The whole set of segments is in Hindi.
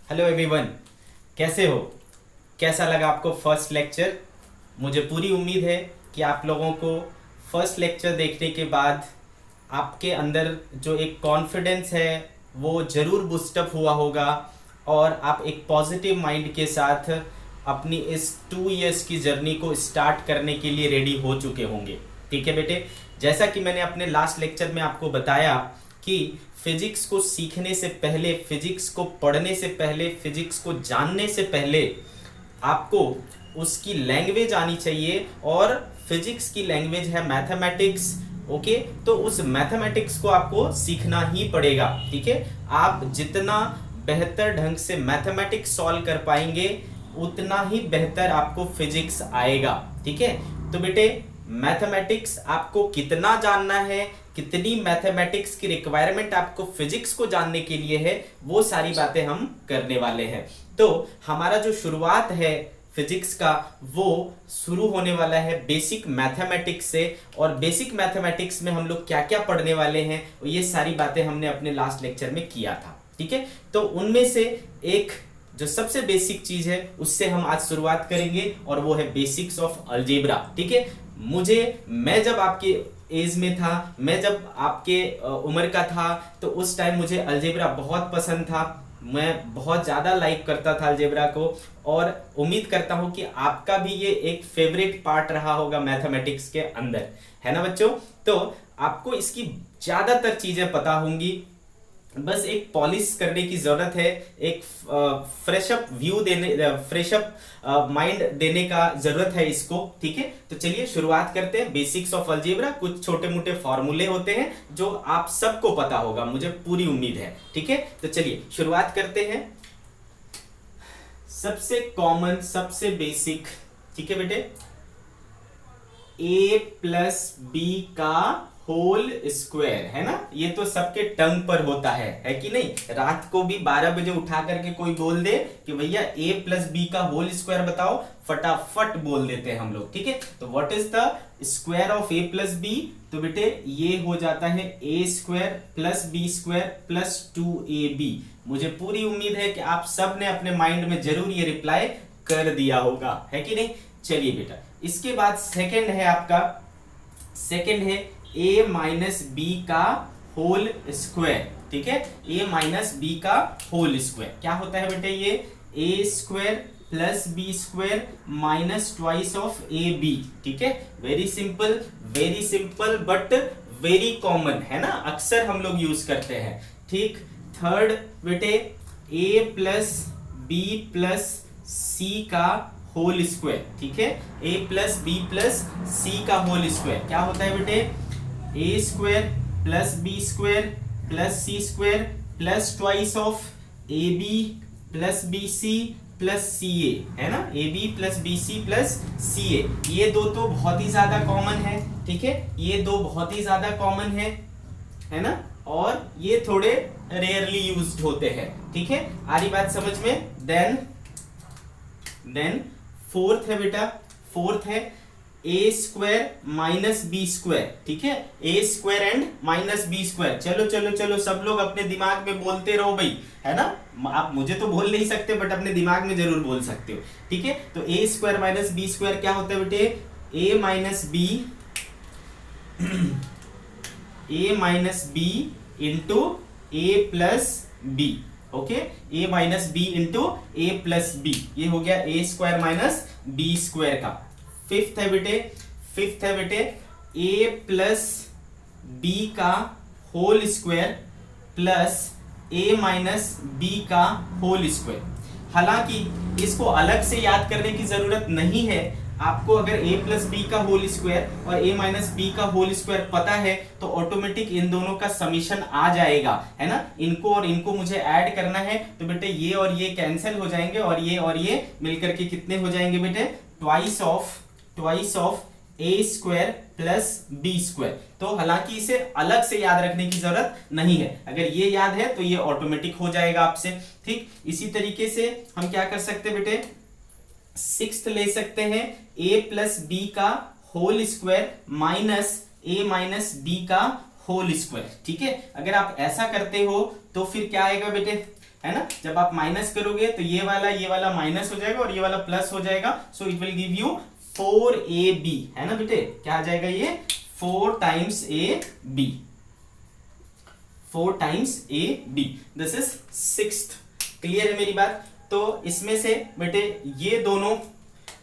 हेलो एवरीवन, कैसे हो? कैसा लगा आपको फर्स्ट लेक्चर? मुझे पूरी उम्मीद है कि आप लोगों को फर्स्ट लेक्चर देखने के बाद आपके अंदर जो एक कॉन्फिडेंस है वो ज़रूर बूस्टअप हुआ होगा और आप एक पॉजिटिव माइंड के साथ अपनी इस 2 इयर्स की जर्नी को स्टार्ट करने के लिए रेडी हो चुके होंगे। ठीक है बेटे, जैसा कि मैंने अपने लास्ट लेक्चर में आपको बताया कि फिजिक्स को सीखने से पहले, फिजिक्स को पढ़ने से पहले, फिजिक्स को जानने से पहले आपको उसकी लैंग्वेज आनी चाहिए और फिजिक्स की लैंग्वेज है मैथमेटिक्स। ओके, तो उस मैथमेटिक्स को आपको सीखना ही पड़ेगा। ठीक है, आप जितना बेहतर ढंग से मैथमेटिक्स सॉल्व कर पाएंगे उतना ही बेहतर आपको फिजिक्स आएगा। ठीक है, तो बेटे मैथमेटिक्स आपको कितना जानना है, कितनी मैथमेटिक्स की रिक्वायरमेंट आपको फिजिक्स को जानने के लिए है, वो सारी बातें हम करने वाले हैं। तो हमारा जो शुरुआत है फिजिक्स का वो शुरू होने वाला है बेसिक मैथमेटिक्स से। और बेसिक मैथमेटिक्स में हम लोग क्या क्या पढ़ने वाले हैं ये सारी बातें हमने अपने लास्ट लेक्चर में किया था। ठीक है, तो उनमें से एक जो सबसे बेसिक चीज है उससे हम आज शुरुआत करेंगे और वो है बेसिक्स ऑफ अलजेब्रा। ठीक है, मैं जब आपके एज में था, मैं जब आपके उम्र का था, तो उस टाइम मुझे अलजेब्रा बहुत पसंद था। मैं बहुत ज़्यादा लाइक करता था अलजेब्रा को और उम्मीद करता हूं कि आपका भी ये एक फेवरेट पार्ट रहा होगा मैथमेटिक्स के अंदर, है ना बच्चों? तो आपको इसकी ज़्यादातर चीज़ें पता होंगी, बस एक पॉलिश करने की जरूरत है, एक फ्रेश अप व्यू देने, फ्रेश अप माइंड देने का जरूरत है इसको। ठीक है, तो चलिए शुरुआत करते हैं बेसिक्स ऑफ अलजेब्रा। कुछ छोटे मोटे फॉर्मूले होते हैं जो आप सबको पता होगा, मुझे पूरी उम्मीद है। ठीक है, तो चलिए शुरुआत करते हैं। सबसे कॉमन, सबसे बेसिक, ठीक है बेटे, a प्लस बी का होल स्क्वायर, है ना? ये तो सबके टंग पर होता है कि नहीं? रात को भी 12 बजे उठा करके कोई बोल दे कि भैया a प्लस बी का होल स्क्वायर बताओ, फटाफट बोल देते हैं हम लोग। ठीक है, तो what is the square of a plus B? तो बेटे ये हो जाता है a square plus B square plus 2ab। मुझे पूरी उम्मीद है कि आप सब ने अपने माइंड में जरूर ये रिप्लाई कर दिया होगा, है कि नहीं? चलिए बेटा, इसके बाद सेकंड है आपका, सेकंड है a माइनस बी का होल स्क्वायर। ठीक है, a माइनस बी का होल स्क्वायर क्या होता है बेटे? ये a square plus B square minus twice of A B. ठीक है, very simple but very common, है ना? अक्सर हम लोग यूज करते हैं। ठीक, थर्ड बेटे a plus B plus C का होल स्क्वायर। ठीक है, a plus B plus C का होल स्क्वायर क्या होता है बेटे? a square plus B square plus C square plus twice of A B plus B C plus C A, है ना? A B plus B C plus C A. ये दो तो बहुत ही ज्यादा कॉमन है। ठीक है, ये दो बहुत ही ज्यादा कॉमन है ना? और ये थोड़े रेयरली यूज्ड होते हैं। ठीक है, आ रही बात समझ में? देन फोर्थ है बेटा, फोर्थ है A square minus B square. ठीक है, A square and minus B square. चलो चलो चलो, सब लोग अपने दिमाग में बोलते रहो भाई, है ना? आप मुझे तो बोल नहीं सकते बट अपने दिमाग में जरूर बोल सकते हो। ठीक है, तो A square minus B square क्या होता है बेटे? A minus B into A plus B. Okay, a minus B into A plus B, ये हो गया A square minus B square का। फिफ्थ है बेटे a प्लस बी का whole square plus a minus B का होल स्क्वायर। हालांकि इसको अलग से याद करने की जरूरत नहीं है, आपको अगर a प्लस बी का होल स्क्वायर और a माइनस बी का होल स्क्वायर पता है तो ऑटोमेटिक इन दोनों का समीशन आ जाएगा, है ना? इनको और इनको मुझे ऐड करना है तो बेटे ये और ये कैंसिल हो जाएंगे और ये मिलकर के कितने हो जाएंगे बेटे? Twice of A square plus B square. तो हालांकि इसे अलग से याद रखने की जरूरत नहीं है, अगर ये याद है तो ये ऑटोमेटिक हो जाएगा आपसे। ठीक, इसी तरीके से हम क्या कर सकते हैं बेटे? सिक्स्थ ले सकते हैं a प्लस बी का whole square minus a minus B का होल स्क्वायर। ठीक है, अगर आप ऐसा करते हो तो फिर क्या आएगा बेटे? है ना। जब आप माइनस करोगे तो ये वाला माइनस हो जाएगा और ये वाला प्लस हो जाएगा, so it will give you 4ab, है ना बेटे। क्या आ जाएगा ये 4 times ab, 4 times ab, this is 6th। Clear है मेरी बात। तो इसमें से बेटे ये दोनों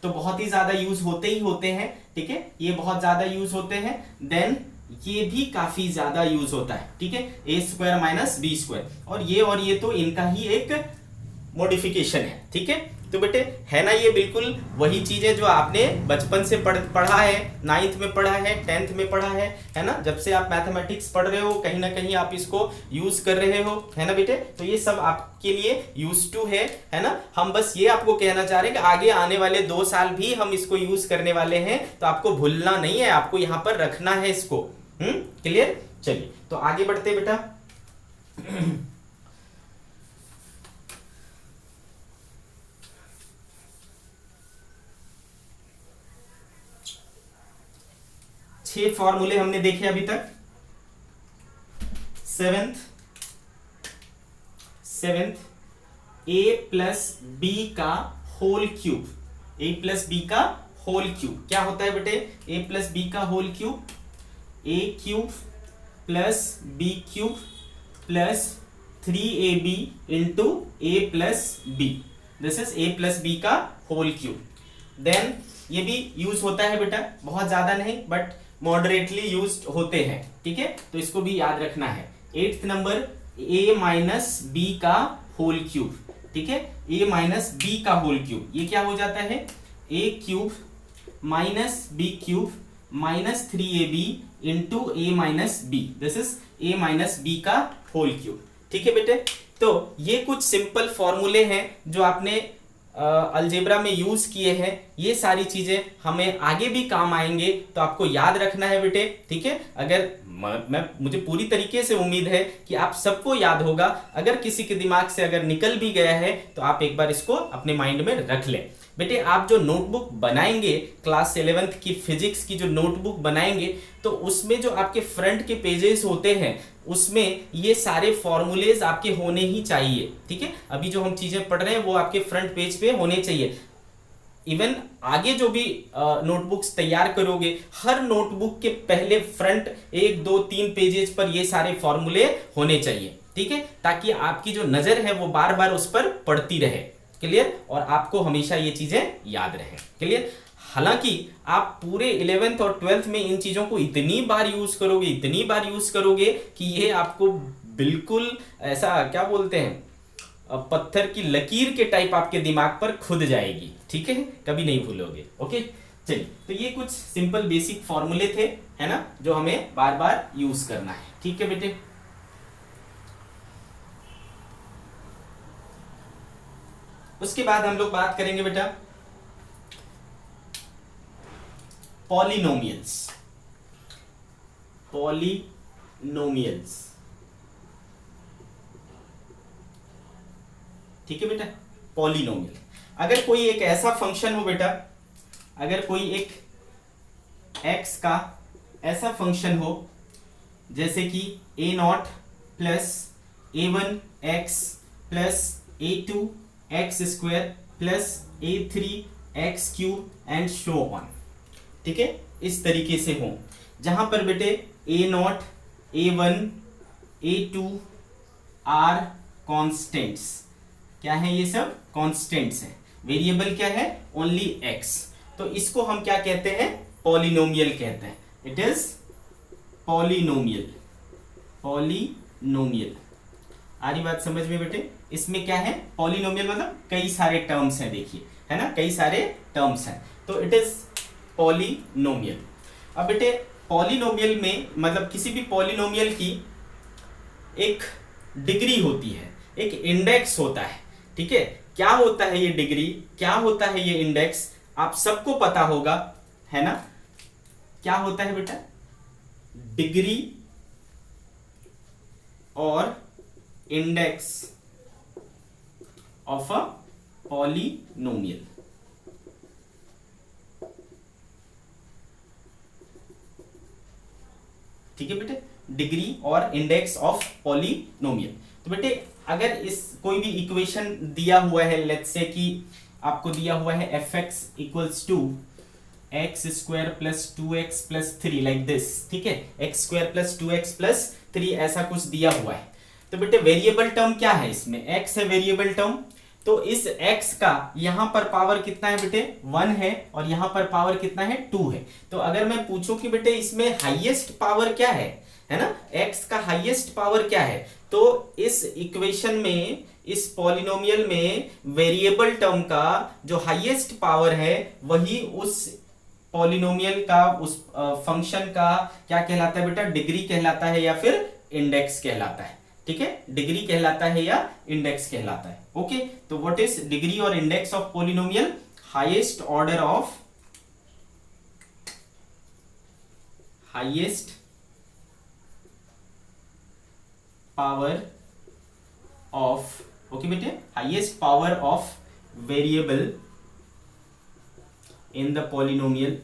तो बहुत ही ज्यादा यूज होते ही होते हैं, ठीक है, ये बहुत ज्यादा यूज होते हैं। देन ये भी काफी ज्यादा यूज होता है, ठीक है, A square minus B square, और ये तो इनका ही एक मॉडिफिकेशन है, ठीक है। तो बेटे है ना, ये बिल्कुल वही चीज है जो आपने बचपन से पढ़ा है, 9th में पढ़ा है, 10th में पढ़ा है ना। जब से आप मैथमेटिक्स पढ़ रहे हो कहीं ना कहीं आप इसको यूज कर रहे हो, है ना बेटे। तो ये सब आपके लिए यूज टू है ना। हम बस ये आपको कहना चाह रहे हैं कि आगे आने वाले 2 साल भी हम इसको यूज करने वाले हैं, तो आपको भूलना नहीं है, आपको यहां पर रखना है इसको। क्लियर। चलिए तो आगे बढ़ते बेटा। 6 फॉर्मूले हमने देखे अभी तक। सेवेंथ a प्लस बी का whole cube, a plus B का होल क्यूब क्या होता है बेटे, a प्लस बी का whole cube, a cube plus B cube plus 3ab into a plus B, this is a plus B का होल क्यूब। देन ये भी यूज होता है बेटा, बहुत ज्यादा नहीं बट मॉडरेटली यूज्ड होते हैं, ठीक है, तो इसको भी याद रखना है। 8th number a minus B का होल क्यूब, ठीक है, a माइनस बी का होल क्यूब, ये क्या हो जाता है a cube minus B cube minus 3ab into a minus B, this is a minus B का होल क्यूब, ठीक है बेटे। तो ये कुछ सिंपल फॉर्मूले हैं जो आपने अलजेब्रा में यूज किए हैं, ये सारी चीजें हमें आगे भी काम आएंगे, तो आपको याद रखना है बेटे, ठीक है। अगर मुझे पूरी तरीके से उम्मीद है कि आप सबको याद होगा, अगर किसी के दिमाग से अगर निकल भी गया है तो आप एक बार इसको अपने माइंड में रख लें। बेटे आप जो नोटबुक बनाएंगे, क्लास 11th की फिजिक्स की जो नोटबुक बनाएंगे, तो उसमें जो आपके फ्रंट के पेजेस होते हैं उसमें ये सारे फॉर्मूलेज आपके होने ही चाहिए, ठीक है। अभी जो हम चीजें पढ़ रहे हैं वो आपके फ्रंट पेज पे होने चाहिए। इवन आगे जो भी नोटबुक्स तैयार करोगे, हर नोटबुक के पहले फ्रंट 1 2 3 पेजेस पर ये सारे फॉर्मूले होने चाहिए, ठीक है, ताकि आपकी जो नजर है वो बार बार उस पर पड़ती रहे। क्लियर। और आपको हमेशा ये चीजें याद रहे। क्लियर। हालांकि आप पूरे 11th और 12th में इन चीजों को इतनी बार यूज करोगे कि ये आपको बिल्कुल ऐसा क्या बोलते हैं पत्थर की लकीर के टाइप आपके दिमाग पर खुद जाएगी, ठीक है, कभी नहीं भूलोगे। ओके चलिए, तो ये कुछ सिंपल बेसिक फॉर्मूले थे, है ना, जो हमें बार बार यूज करना है, ठीक है बेटे। उसके बाद हम लोग बात करेंगे बेटा पॉलिनोमियल्स। ठीक है बेटा। पॉलिनोमियल, अगर कोई एक ऐसा फंक्शन हो बेटा, अगर कोई एक x का ऐसा फंक्शन हो जैसे कि a0 plus a1x plus a2x square plus a3x cube and show on, ठीक है, इस तरीके से हो, जहां पर बेटे a0 a1 a2 are constants. क्या है ये सब? कॉन्स्टेंट्स हैं। वेरिएबल क्या है? Only x। तो इसको हम क्या कहते हैं? पॉलिनोमियल कहते हैं। It is polynomial. आ रही बात समझ में बेटे? इसमें क्या है? पॉलिनोमियल मतलब कई सारे टर्म्स हैं, देखिए, है ना, कई सारे टर्म्स हैं, तो इट इज पॉलिनोमियल। अब बेटे पॉलिनोमियल में मतलब किसी भी पॉलिनोमियल की एक डिग्री होती है, एक इंडेक्स होता है, ठीक है। क्या होता है ये डिग्री, क्या होता है ये इंडेक्स, आप सबको पता होगा, है ना। क्या होता है बेटा? डिग्री और इंडेक्स ऑफ अ पॉलिनोमियल। ठीक है बेटे, डिग्री और इंडेक्स ऑफ पॉलिनोमियल। तो बेटे अगर इस कोई भी इक्वेशन दिया हुआ है, लेट्स से कि आपको दिया हुआ है F X equals to X square plus two X plus three like this, ठीक है, X square plus two X plus three ऐसा कुछ दिया हुआ है। तो बेटे वेरिएबल टर्म क्या है इसमें, x है वेरिएबल टर्म। तो इस x का यहां पर पावर कितना है बेटे 1 है और यहां पर पावर कितना है 2 है। तो अगर मैं पूछूं कि बेटे इसमें हाईएस्ट पावर क्या है ना, x का हाईएस्ट पावर क्या है, तो इस इक्वेशन में, इस पॉलिनोमियल में वेरिएबल टर्म का जो हाईएस्ट पावर है वही उस पॉलिनोमियल का, उस फंक्शन का क्या कहलाता है बेटा, डिग्री कहलाता है या फिर इंडेक्स कहलाता है। ठीक है, डिग्री कहलाता है या इंडेक्स कहलाता है। ओके, तो व्हाट इज डिग्री और index of polynomial, highest order of, highest power of, okay बेटे, highest power of variable in the polynomial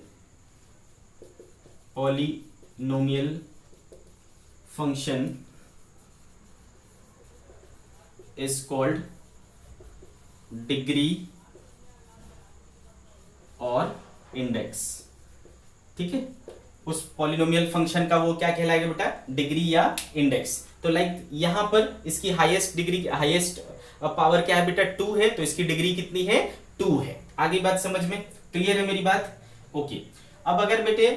function is called degree और इंडेक्स। ठीक है, उस पॉलिनोमियल फंक्शन का वो क्या कहलाएगा बेटा, डिग्री या इंडेक्स। तो लाइक यहां पर इसकी हाईएस्ट डिग्री, हाईएस्ट पावर क्या है बेटा 2 है, तो इसकी डिग्री कितनी है 2 है। आगे बात समझ में क्लियर है मेरी बात। ओके, अब अगर बेटे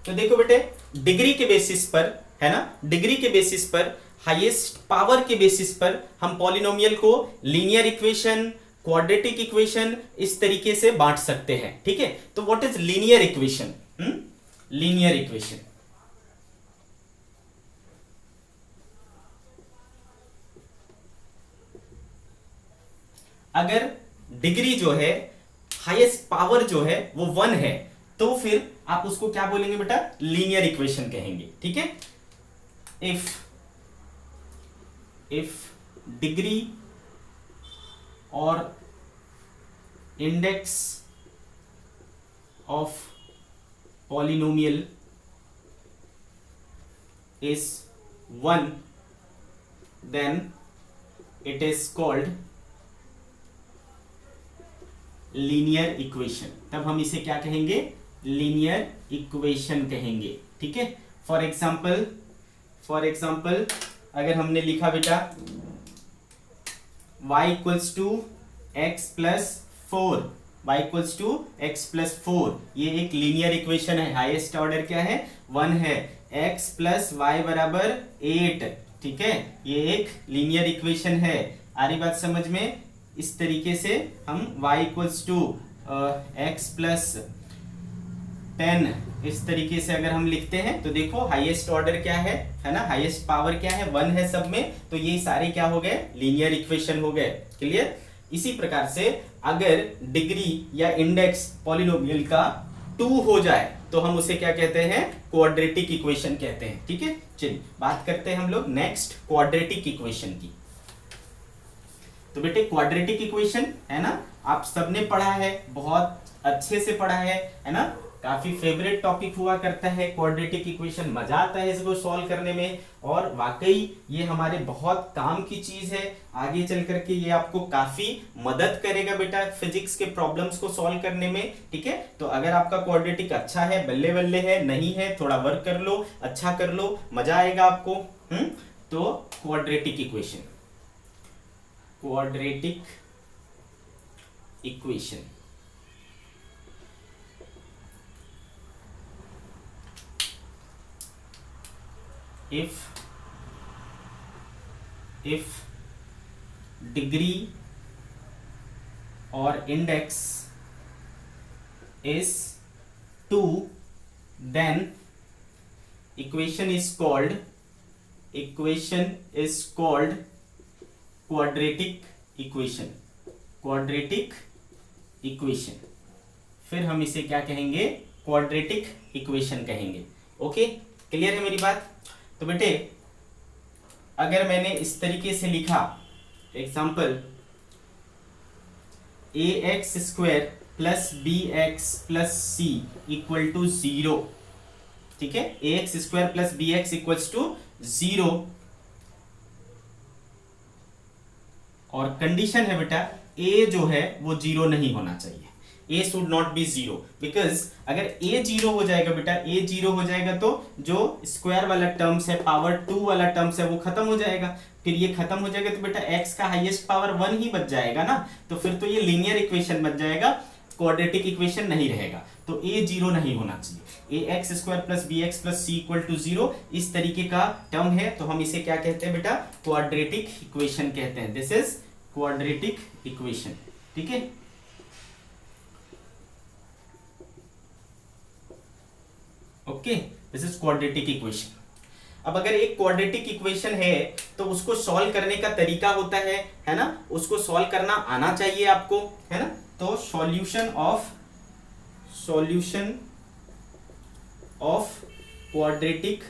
तो देखो बेटे डिग्री के बेसिस पर, है ना, डिग्री के बेसिस पर, हाईएस्ट पावर के बेसिस पर हम पॉलिनोमियल को लीनियर इक्वेशन, क्वाड्रेटिक इक्वेशन इस तरीके से बांट सकते हैं। ठीक है, तो what is linear equation, linear equation, अगर डिग्री जो है, हाईएस्ट पावर जो है वो 1 है, तो फिर आप उसको क्या बोलेंगे बेटा, लीनियर इक्वेशन कहेंगे। ठीक है, इफ डिग्री और index of polynomial is 1 then it is called linear equation. तब हम इसे क्या कहेंगे, लीनियर इक्वेशन कहेंगे। ठीक है, फॉर एग्जाम्पल अगर हमने लिखा बेटा y equals to X plus 4, y equals to X plus 4, ये एक लीनियर इक्वेशन है। हाईएस्ट ऑर्डर क्या है 1 है, x प्लस वाई बराबर 8। ठीक है, ये एक लीनियर इक्वेशन है। आ रही बात समझ में। इस तरीके से हम y equals to X plus 10 इस तरीके से अगर हम लिखते हैं तो देखो हाईएस्ट ऑर्डर क्या है ना, हाईएस्ट पावर क्या है 1 है सब में, तो ये सारे क्या हो गए, लीनियर इक्वेशन हो गए। क्लियर। इसी प्रकार से अगर डिग्री या इंडेक्स पॉलिनोमियल का 2 हो जाए तो हम उसे क्या कहते हैं, क्वाड्रेटिक इक्वेशन कहते हैं। ठीक है, चलिए बात करते हैं हम लोग नेक्स्ट क्वाड्रेटिक इक्वेशन की। तो बेटे क्वाड्रेटिक इक्वेशन है ना, आप सबने पढ़ा है, बहुत अच्छे से पढ़ा है ना, काफी फेवरेट टॉपिक हुआ करता है क्वाड्रेटिक इक्वेशन। मजा आता है इसको सॉल्व करने में और वाकई ये हमारे बहुत काम की चीज है। आगे चल करके ये आपको काफी मदद करेगा बेटा फिजिक्स के प्रॉब्लम्स को सॉल्व करने में। ठीक है, तो अगर आपका क्वाड्रेटिक अच्छा है, बल्ले बल्ले है, नहीं है थोड़ा वर्क कर लो, अच्छा कर लो, मजा आएगा आपको। तो quadratic equation, quadratic equation if degree or index is 2 then equation is called quadratic equation, quadratic equation। फिर हम इसे क्या कहेंगे, क्वाड्रेटिक इक्वेशन कहेंगे। ओके, क्लियर है मेरी बात। तो बेटे अगर मैंने इस तरीके से लिखा, example A X square plus B X plus C equal to 0, ठीक है, A X square plus B X equals to 0, और कंडीशन है बेटा ए जो है वो 0 नहीं होना चाहिए, ए शुड नॉट बी 0, बिकॉज अगर ए 0 हो जाएगा बेटा, ए 0 हो जाएगा तो जो स्क्वायर वाला टर्म्स है, पावर 2 वाला टर्म्स है, वो खत्म हो जाएगा। फिर ये खत्म हो जाएगा तो बेटा x का हाईएस्ट पावर 1 ही बच जाएगा ना, तो फिर तो ये लीनियर इक्वेशन बच जाएगा, क्वाड्रेटिक इक्वेशन नहीं रहेगा। तो ए 0 नहीं होना चाहिए। A X square plus B X plus C equal to 0 इस तरीके का टर्म है, तो हम इसे क्या कहते हैं बेटा, क्वाड्रेटिक इक्वेशन कहते हैं। दिस इज क्वाड्रेटिक इक्वेशन, ठीक है। Okay, this is quadratic equation. अब अगर एक क्वाड्रेटिक इक्वेशन है तो उसको सॉल्व करने का तरीका होता है ना, उसको सॉल्व करना आना चाहिए आपको, है ना। तो solution of quadratic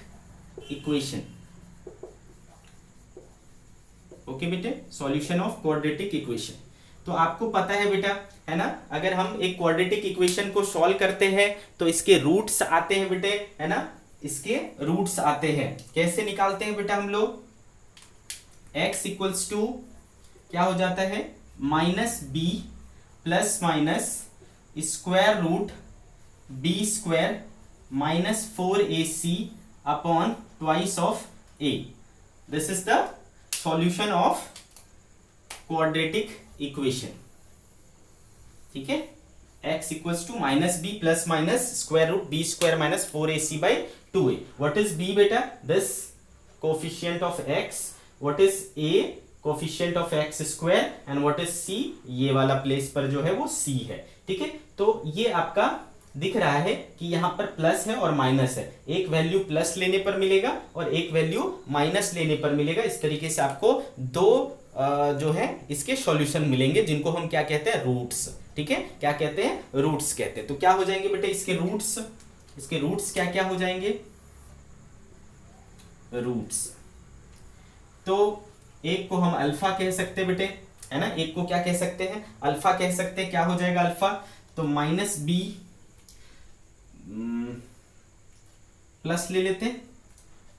equation, okay बेटे, सॉल्यूशन ऑफ क्वाड्रेटिक इक्वेशन। तो आपको पता है बेटा, है ना, अगर हम एक क्वाड्रेटिक इक्वेशन को सॉल्व करते हैं तो इसके रूट्स आते हैं बेटे, है ना, इसके रूट्स आते हैं। कैसे निकालते हैं बेटा हम लोग, x इक्वल्स टू क्या हो जाता है, minus B plus minus square root B square minus 4ac upon twice of a। This is the solution of quadratic equation, ठीक है। x equals to minus B plus minus square root B square minus 4ac by 2a। What is b बेटा, this coefficient of x, what is a, coefficient of x square, and what is c, ये वाला प्लेस पर जो है वो c है, ठीक है। तो ये आपका दिख रहा है कि यहाँ पर प्लस है और माइनस है, एक वैल्यू प्लस लेने पर मिलेगा और एक वैल्यू माइनस लेने पर मिलेगा। इस तरीके से आपको दो जो है इसके सॉल्यूशन मिलेंगे, जिनको हम क्या कहते हैं, रूट्स, ठीक है, क्या कहते हैं, रूट्स कहते हैं। तो क्या हो जाएंगे बेटे इसके रूट्स क्या क्या हो जाएंगे, रूट्स। तो एक को हम अल्फा कह सकते हैं बेटे, है ना, एक को क्या कह सकते हैं, अल्फा कह सकते हैं। क्या हो जाएगा अल्फा, तो माइनस बी प्लस ले लेते हैं,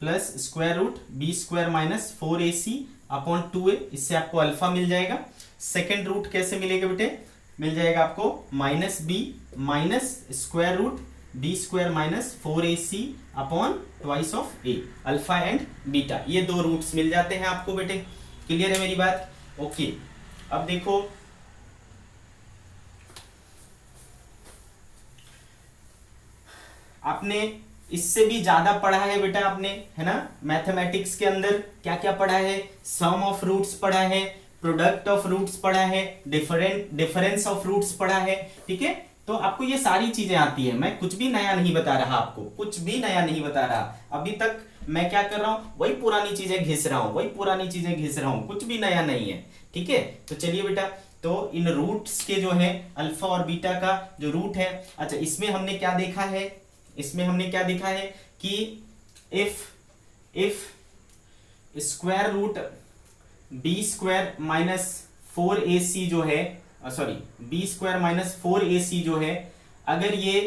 plus square root B square minus 4ac upon 2a, इससे आपको अल्फा मिल जाएगा। सेकेंड रूट कैसे मिलेगा बेटे, मिल जाएगा आपको minus B minus square root B square minus 4ac upon twice of a, alpha and beta, ये दो रूट्स मिल जाते हैं आपको बेटे। क्लियर है मेरी बात, ओके। अब देखो आपने इससे भी ज्यादा पढ़ा है बेटा आपने, है ना, मैथमेटिक्स के अंदर क्या क्या पढ़ा है, सम ऑफ रूट्स पढ़ा है, प्रोडक्ट ऑफ रूट्स पढ़ा है, डिफरेंस ऑफ रूट्स पढ़ा है, ठीक है। तो आपको ये सारी चीजें आती है, मैं कुछ भी नया नहीं बता रहा आपको, कुछ भी नया नहीं बता रहा। अभी तक मैं क्या कर रहा हूँ, वही पुरानी चीजें घिस रहा हूँ, कुछ भी नया नहीं है, ठीक है। तो चलिए बेटा, तो इन रूट्स के जो है अल्फा और बीटा का जो रूट है, अच्छा इसमें हमने क्या देखा है, कि if square root B square minus 4ac जो है, sorry B square minus 4ac जो है, अगर ये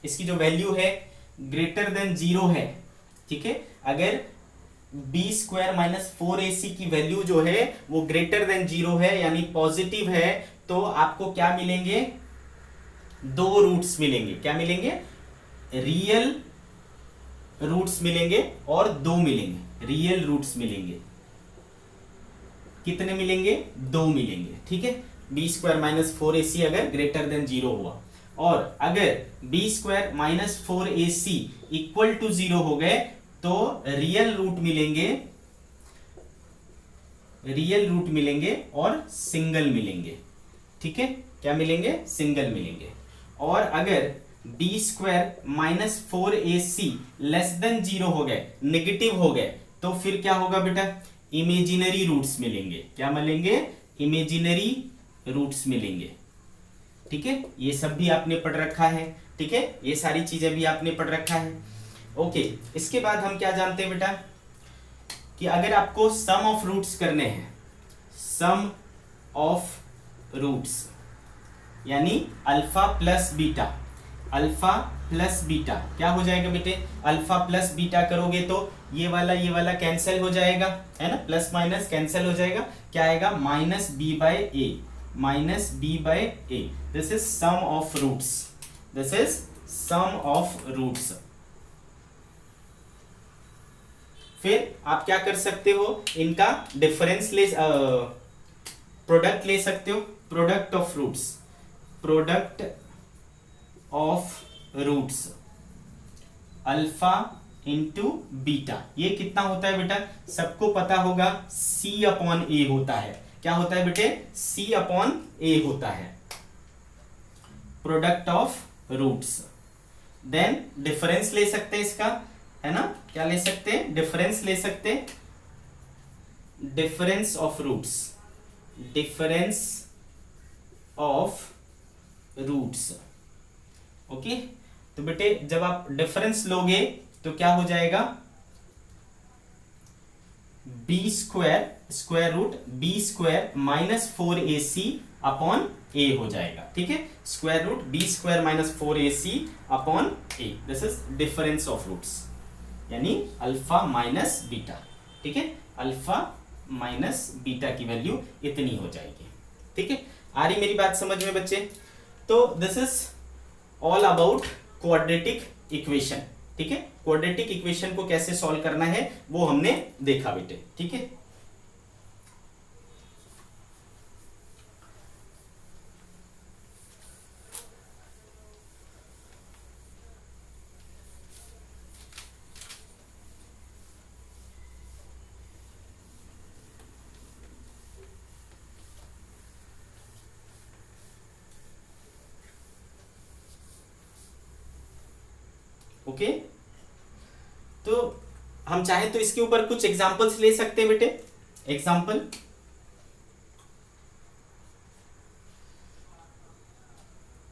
इसकी जो वैल्यू है ग्रेटर देन 0 है, ठीक है, अगर बी स्क्वायर माइनस 4ac की वैल्यू जो है वो ग्रेटर देन 0 है, यानी पॉजिटिव है, तो आपको क्या मिलेंगे, दो रूट्स मिलेंगे। क्या मिलेंगे, रियल रूट्स मिलेंगे और दो मिलेंगे, रियल रूट्स मिलेंगे। कितने मिलेंगे, दो मिलेंगे, ठीक है। बी स्क्वायर माइनस 4ac अगर ग्रेटर देन 0 हुआ, और अगर B square minus 4ac equal to 0 हो गए तो रियल रूट मिलेंगे और सिंगल मिलेंगे, ठीक है। क्या मिलेंगे, सिंगल मिलेंगे। और अगर B square minus 4ac less than 0 हो गए, नेगेटिव हो गए, तो फिर क्या होगा बेटा, इमेजिनरी रूट्स मिलेंगे। क्या मिलेंगे, इमेजिनरी रूट्स मिलेंगे, ठीक है। ये सब भी आपने पढ़ रखा है, ठीक है, ये सारी चीजें भी आपने पढ़ रखा है, ओके। इसके बाद हम क्या जानते हैं बेटा, कि अगर आपको सम ऑफ रूट्स करने हैं, सम ऑफ रूट्स यानी alpha plus beta, alpha plus beta क्या हो जाएगा बेटे, अल्फा प्लस बीटा करोगे तो ये वाला कैंसिल हो जाएगा, है ना, प्लस माइनस कैंसिल हो जाएगा, क्या आएगा minus B by A, minus B by A. This is sum of roots, this is sum of roots. फिर आप क्या कर सकते हो, इनका डिफरेंस ले, प्रोडक्ट ले सकते हो, product of roots, product of roots alpha into beta, ये कितना होता है बेटा, सबको पता होगा सी अपॉन ए होता है। क्या होता है बेटे, सी अपॉन ए होता है, product of roots. Then difference ले सकते हैं इसका, है ना, क्या ले सकते हैं, डिफरेंस ले सकते हैं, difference of roots, difference of roots. Okay, तो बेटे जब आप डिफरेंस लोगे तो क्या हो जाएगा, B square square root B square minus 4ac upon A हो जाएगा। ठीक है, square root B square minus 4ac upon A, this is difference of roots, यानी अल्फा माइनस बीटा। ठीक है, अल्फा माइनस बीटा की वैल्यू इतनी हो जाएगी। ठीक है, आ रही मेरी बात समझ में बच्चे? तो this is all about quadratic equation. ठीक है, क्वाड्रेटिक इक्वेशन को कैसे सॉल्व करना है वो हमने देखा बेटे। ठीक है, ओके तो हम चाहे तो इसके ऊपर कुछ एग्जांपल्स ले सकते हैं बेटे। Example,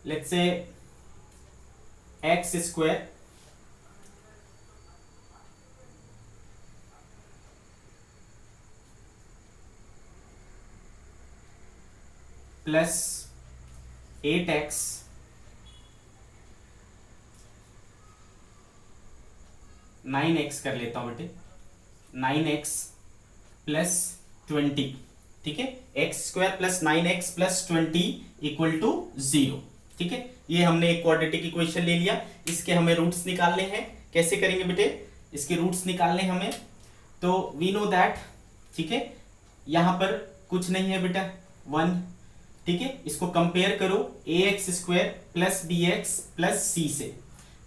let's say X square plus 8x nine X कर लेता हूं बेटे, 9x प्लस 20। ठीक है, X square plus 9x plus 20 equal to 0। ठीक है, ये हमने एक क्वाड्रेटिक इक्वेशन ले लिया, इसके हमें रूट्स निकालने हैं। कैसे करेंगे बेटे, इसके रूट्स निकालने हमें, तो वी नो दैट, ठीक है, यहां पर कुछ नहीं है बेटा 1। ठीक है, इसको कंपेयर करो ax square plus bx plus c से।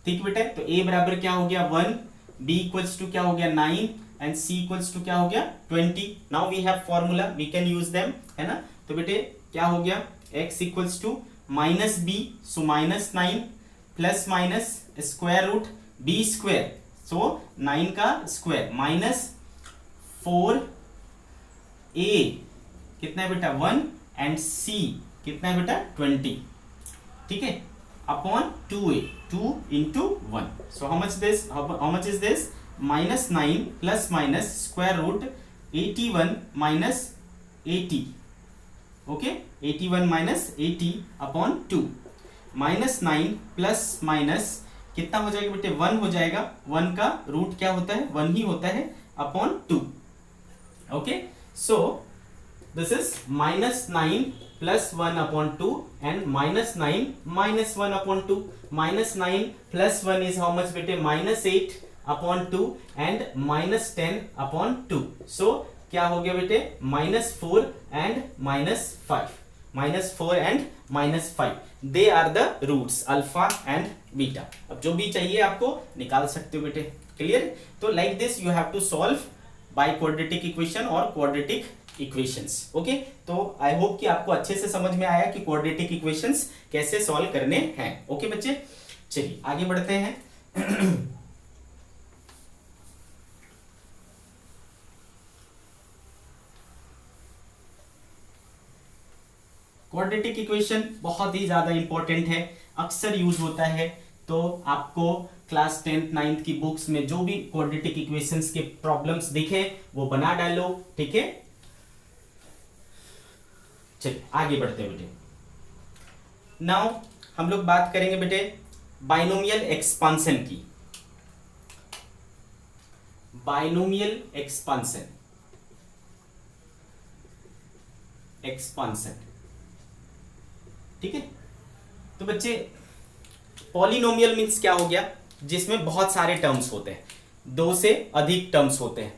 ठीक बेटा, तो a बराबर क्या हो गया 1, b इक्वल्स टू क्या हो गया 9 एंड c इक्वल्स टू क्या हो गया 20। Now we have formula, we can use them, है ना। तो बेटे क्या हो गया, x equals to minus b, so minus 9 plus minus square root b square, so 9 का स्क्वायर माइनस 4a कितना है बेटा 1 एंड c कितना है बेटा 20। ठीक है, upon 2a, 2 into 1, so how much is this, minus 9 plus minus square root 81 minus 80, okay, 81 minus 80 upon 2, minus 9 plus minus कितना हो जाएगा बेटे 1 हो जाएगा, 1 का रूट क्या होता है 1 ही होता है, upon 2। Okay, so this is minus 9 plus 1 upon 2 and minus 9 minus 1 upon 2. Minus 9 plus 1 is how much bete, minus 8 upon 2 and minus 10 upon 2. So क्या हो गया बेटे minus 4 and minus 5. Minus 4 and minus 5. They are the roots alpha and beta. अब जो भी चाहिए आपको निकाल सकते हो बेटे। क्लियर? तो like this you have to solve by quadratic equation or quadratic equations. Okay, तो आई होप कि आपको अच्छे से समझ में आया कि क्वाड्रेटिक इक्वेशंस कैसे सॉल्व करने हैं। ओके बच्चे, चलिए आगे बढ़ते हैं। क्वाड्रेटिक इक्वेशन बहुत ही ज्यादा इंपॉर्टेंट है, अक्सर यूज होता है, तो आपको क्लास 10th 9th की बुक्स में जो भी क्वाड्रेटिक इक्वेशंस के प्रॉब्लम्स दिखे वो बना डालो, ठीक है। चलिए आगे बढ़ते हैं बेटे। नाउ हम लोग बात करेंगे बेटे बाइनोमियल एक्सपांशन की। बाइनोमियल एक्सपांशन, ठीक है। तो बच्चे पॉलिनोमियल मीन्स क्या हो गया, जिसमें बहुत सारे टर्म्स होते हैं, दो से अधिक टर्म्स होते हैं।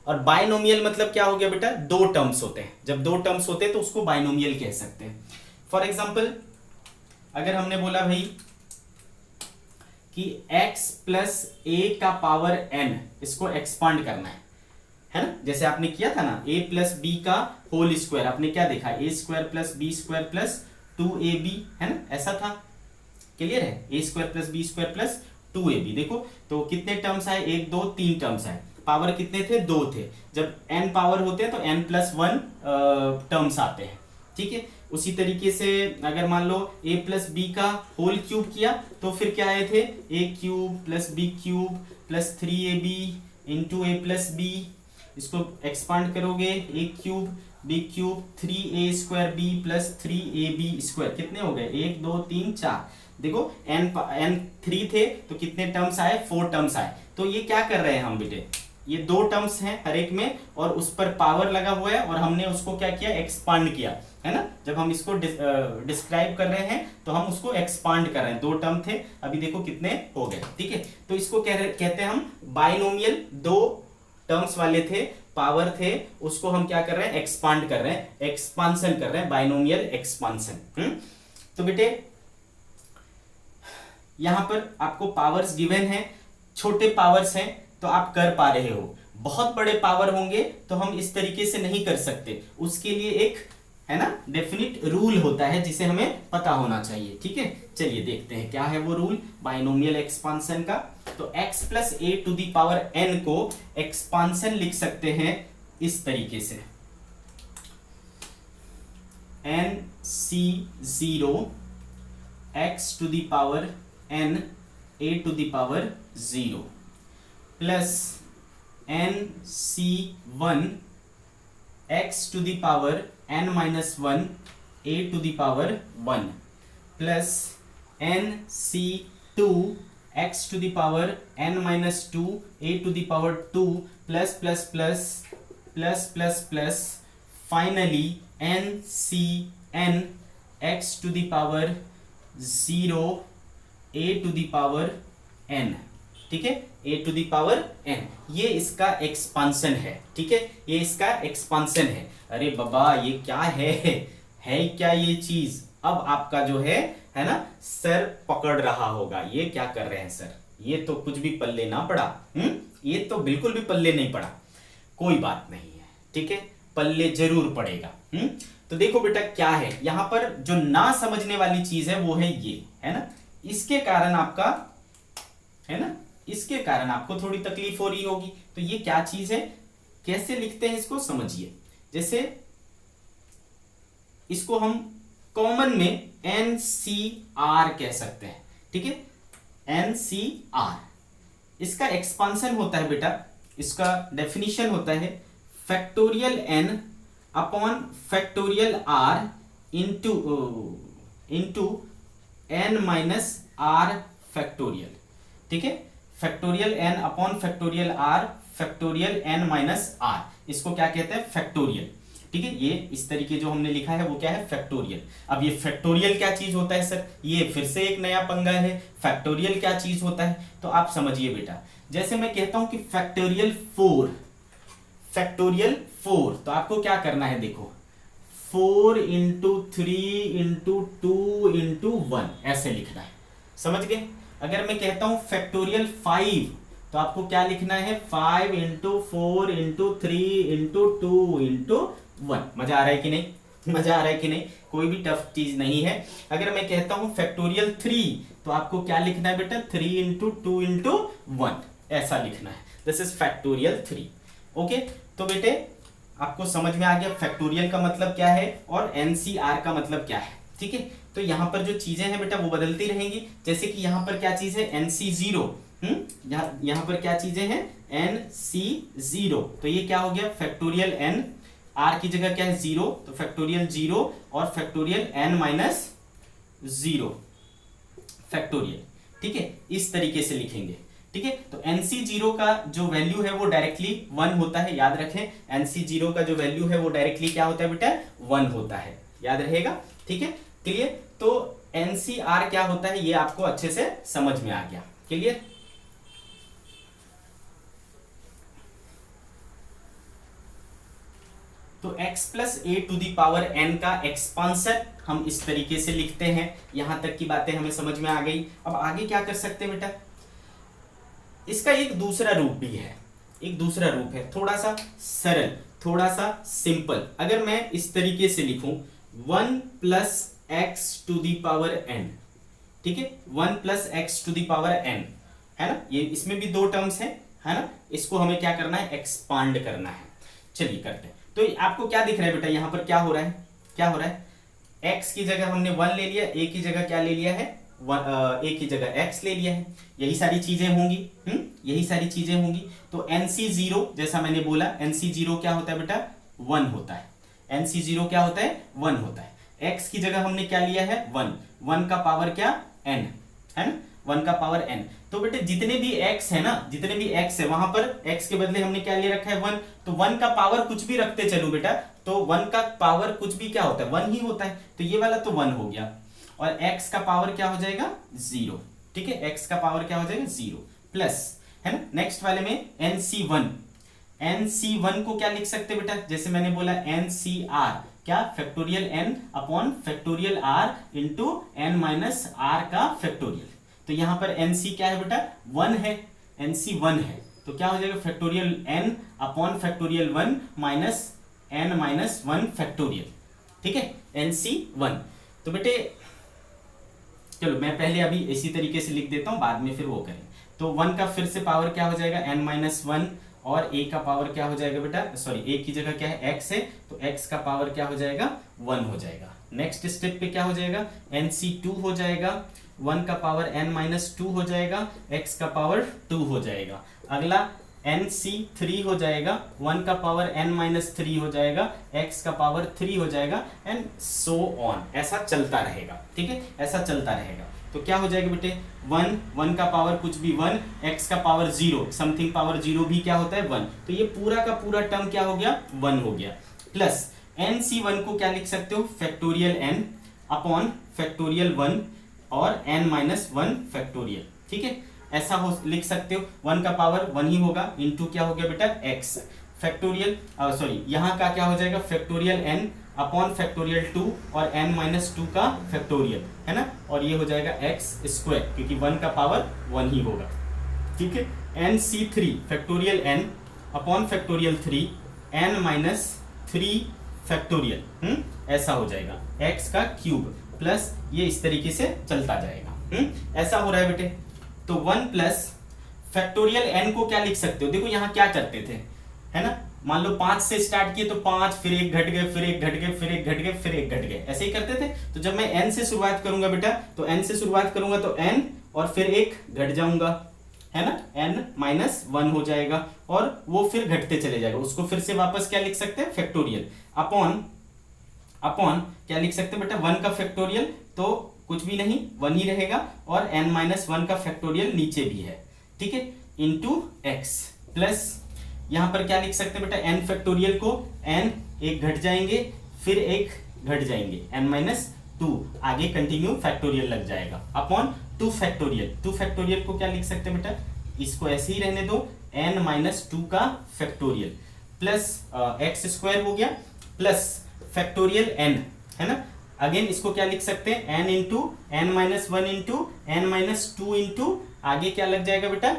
और बाइनोमियल मतलब क्या हो गया बेटा, दो टर्म्स होते हैं। जब दो टर्म्स होते हैं तो उसको बाइनोमियल कह सकते हैं। फॉर एग्जाम्पल अगर हमने बोला भाई कि x प्लस ए का पावर n, इसको एक्सपांड करना है ना, जैसे आपने किया था ना a प्लस बी का होल स्क्वायर, आपने क्या देखा, A square plus B square plus 2ab, है ना, ऐसा था। क्लियर है, A square plus B square plus 2ab। देखो तो कितने टर्म्स आए, 1 2 3 टर्म्स आए, पावर कितने थे, 2 थे। जब n पावर होते हैं तो n प्लस 1 टर्म्स आते हैं, ठीक है। उसी तरीके से अगर मान लो a प्लस बी का होल क्यूब किया तो फिर क्या आए थे, a cube plus B cube plus 3ab into A plus B. इसको एक्सपांड करोगे, a cube B cube 3a square B plus 3ab square, कितने हो गए, 1 2 3 4। देखो n 3 थे तो कितने टर्म्स आए, 4 टर्म्स आए। तो ये क्या कर रहे हैं हम बेटे, ये दो टर्म्स हैं हर एक में और उस पर पावर लगा हुआ है और हमने उसको क्या किया, एक्सपांड किया, है ना। जब हम इसको डिस्क्राइब कर रहे हैं तो हम उसको एक्सपांड कर रहे हैं। दो टर्म थे, अभी देखो कितने हो गए, ठीक है। तो इसको कहते हैं हम बाइनोमियल, दो टर्म्स वाले थे, पावर थे, उसको हम क्या कर रहे हैं, एक्सपांड कर रहे हैं, एक्सपांशन कर रहे हैं, बाइनोमियल एक्सपांशन। तो बेटे यहां पर आपको पावर्स गिवन है, छोटे पावर्स हैं तो आप कर पा रहे हो। बहुत बड़े पावर होंगे तो हम इस तरीके से नहीं कर सकते, उसके लिए एक है ना डेफिनिट रूल होता है जिसे हमें पता होना चाहिए, ठीक है। चलिए देखते हैं क्या है वो रूल बाइनोमियल एक्सपांशन का। तो x plus A to the power n को एक्सपांशन लिख सकते हैं इस तरीके से, nc0 x to the power n a to the power 0 plus nc1 x to the power n minus 1 a to the power 1 plus nc2 x to the power n minus 2 a to the power 2 plus plus plus plus plus plus finally ncn x to the power 0 a to the power n, ठीक है, a to the power n। ये इसका एक्सपांशन है, ठीक है, ये इसका एक्सपांशन है। अरे बाबा ये क्या है क्या ये चीज, अब आपका जो है ना सर पकड़ रहा होगा, ये क्या कर रहे हैं सर, ये तो कुछ भी पल्ले ना पड़ा। ये तो बिल्कुल भी पल्ले नहीं पड़ा, कोई बात नहीं है, ठीक है, पल्ले जरूर पड़ेगा। तो देखो बेटा क्या है यहां पर जो ना समझने वाली चीज है वो है ये, है ना, इसके कारण आपका, है ना, इसके कारण आपको थोड़ी तकलीफ हो रही होगी। तो ये क्या चीज है, कैसे लिखते हैं इसको समझिए। जैसे इसको हम कॉमन में NCR कह सकते हैं, ठीक है, NCR। इसका एक्सपांशन होता है बेटा, इसका डेफिनेशन होता है factorial n upon factorial r into n minus r factorial, ठीक है, factorial n upon factorial r factorial n minus r, इसको क्या कहते हैं, फैक्टोरियल, ठीक है। ये इस तरीके जो हमने लिखा है वो क्या है, फैक्टोरियल। अब ये फैक्टोरियल क्या चीज होता है सर, ये फिर से एक नया पंगा है, फैक्टोरियल क्या चीज होता है, तो आप समझिए बेटा। जैसे मैं कहता हूं कि फैक्टोरियल 4, फैक्टोरियल 4, तो आपको क्या करना है, देखो 4 इंटू 3 इंटू 2 इंटू 1 ऐसे लिखना है, समझ गए। अगर मैं कहता हूं फैक्टोरियल 5 तो आपको क्या लिखना है, 5 इंटू 4 इंटू 3 इंटू 2 इंटू 1। मजा आ रहा है कि नहीं, मजा आ रहा है कि नहीं, कोई भी टफ चीज नहीं है। अगर मैं कहता हूं फैक्टोरियल 3 तो आपको क्या लिखना है बेटा, 3 इंटू 2 इंटू 1 ऐसा लिखना है, दिस इज फैक्टोरियल 3। ओके, तो बेटे आपको समझ में आ गया फैक्टोरियल का मतलब क्या है और NCR का मतलब क्या है, ठीक है। तो यहाँ पर जो चीजें हैं बेटा वो बदलती रहेंगी। जैसे कि यहाँ पर क्या चीज है, NC0, यहाँ पर क्या चीजें हैं, एन सी जीरो, तो ये क्या हो गया फैक्टोरियल एन, आर की जगह क्या है जीरो, तो फैक्टोरियल जीरो और factorial N minus zero factorial. ठीक है, इस तरीके से लिखेंगे। ठीक है, तो एनसी जीरो का जो वैल्यू है वो डायरेक्टली वन होता है, याद रखें एनसी जीरो का जो वैल्यू है वो डायरेक्टली क्या होता है बेटा, वन होता है, याद रहेगा। ठीक है, क्लियर। तो एनसीआर क्या होता है ये आपको अच्छे से समझ में आ गया, क्लियर। तो x plus A to the power n का एक्सपांशन हम इस तरीके से लिखते हैं। यहां तक की बातें हमें समझ में आ गई। अब आगे क्या कर सकते हैं बेटा, इसका एक दूसरा रूप भी है, एक दूसरा रूप है थोड़ा सा सरल, थोड़ा सा सिंपल। अगर मैं इस तरीके से लिखूं 1 plus X to the power n, ठीक है 1 plus X to the power n, है ना, ये इसमें भी दो टर्म्स है ना, इसको हमें क्या करना है, एक्सपांड करना है। चलिए करते हैं। तो आपको क्या दिख रहा है बेटा, यहां पर क्या हो रहा है, क्या हो रहा है, x की जगह हमने 1 ले लिया, a की जगह क्या ले लिया है, a की जगह x ले लिया है, यही सारी चीजें होंगी, यही सारी चीजें होंगी। तो nc0 जैसा मैंने बोला, nc0 क्या होता है बेटा, 1 होता है, nc0 क्या होता है, 1 होता है। x की जगह हमने क्या लिया है, 1, 1 का पावर क्या, n, है ना, 1 का पावर n। तो बेटे जितने भी x है ना, जितने भी x है वहां पर x के बदले हमने क्या ले रखा है, 1, तो 1 का पावर कुछ भी रखते चलो बेटा, तो 1 का पावर कुछ भी क्या होता है, 1 ही होता है, तो ये वाला तो 1 हो गया, और x का पावर क्या हो जाएगा, 0। ठीक है, x का पावर क्या हो जाएगा, 0 प्लस, है ना। नेक्स्ट वाले में nc1, nc1 को क्या लिख सकते बेटा, जैसे मैंने बोला ncr, क्या factorial n upon factorial r into n minus r का फैक्टोरियल। तो यहां पर nc क्या है बेटा, 1 है, nc 1 है, तो क्या हो जाएगा factorial n upon factorial 1 minus n minus 1 factorial. ठीक है, nc 1। तो बेटे चलो मैं पहले अभी इसी तरीके से लिख देता हूं, बाद में फिर वो करें। तो 1 का फिर से पावर क्या हो जाएगा, n माइनस 1, और a का पावर क्या हो जाएगा बेटा, सॉरी a की जगह क्या है, x है, तो x का पावर क्या हो जाएगा, 1 हो जाएगा। नेक्स्ट स्टेप पे क्या हो जाएगा, nc2 हो जाएगा, 1 का पावर n माइनस 2 हो जाएगा, x का पावर 2 हो जाएगा। अगला nc3 हो जाएगा, 1 का पावर n माइनस 3 हो जाएगा, x का पावर 3 हो जाएगा, एंड सो ऑन, ऐसा चलता रहेगा। ठीक है, ऐसा चलता रहेगा। तो क्या हो जाएगा बेटे, 1, 1 का पावर कुछ भी 1, x का पावर 0, समथिंग पावर 0 भी क्या होता है, 1। तो ये पूरा का पूरा टर्म क्या हो गया, 1 हो गया। प्लस nc1 को क्या लिख सकते हो, फैक्टोरियल n अपॉन फैक्टोरियल 1 और n माइनस 1 फैक्टोरियल। ठीक है, ऐसा हो लिख सकते हो, 1 का पावर 1 ही होगा, इंटू क्या हो गया बेटा, x फैक्टोरियल, सॉरी यहाँ का क्या हो जाएगा, फैक्टोरियल n अपॉन फैक्टोरियल 2 और n माइनस 2 का फैक्टोरियल, है ना, और ये हो जाएगा x स्क्वायर, क्योंकि 1 का पावर 1 ही होगा। ठीक है, nc3 factorial n upon factorial 3 n minus 3 factorial, ऐसा हो जाएगा, x का क्यूब प्लस ये इस तरीके से चलता जाएगा। ऐसा हो रहा है बेटे। तो 1 प्लस फैक्टोरियल n को क्या लिख सकते हो, देखो यहाँ क्या करते थे, है ना, मान लो 5 से स्टार्ट किए तो 5, फिर एक घट गए, फिर एक घट गए, फिर एक घट गए, फिर एक घट गए, ऐसे ही करते थे। तो जब मैं n से शुरुआत करूंगा बेटा, तो n से शुरुआत करूंगा तो n और फिर एक घट जाऊंगा, है ना, n माइनस 1 हो जाएगा, और वो फिर घटते चले जाएगा, उसको फिर से वापस क्या लिख सकते हैं, फैक्टोरियल अपॉन अपॉन क्या लिख सकते हैं बेटा, 1 का फैक्टोरियल तो कुछ भी नहीं 1 ही रहेगा, और n माइनस 1 का फैक्टोरियल नीचे भी है। ठीक है, इंटू x प्लस यहां पर क्या लिख सकते हैं बेटा, n फैक्टोरियल को n एक घट जाएंगे, फिर एक घट जाएंगे, n माइनस 2, आगे कंटिन्यू फैक्टोरियल लग जाएगा, अपॉन 2 फैक्टोरियल। 2 फैक्टोरियल को क्या लिख सकते हैं बेटा, इसको ऐसे ही रहने दो, n माइनस 2 का फैक्टोरियल प्लस x स्क्वायर हो गया, प्लस फैक्टोरियल n, है ना, अगेन इसको क्या लिख सकते हैं, n into n minus 1 into n minus 2 into आगे क्या लग जाएगा बेटा,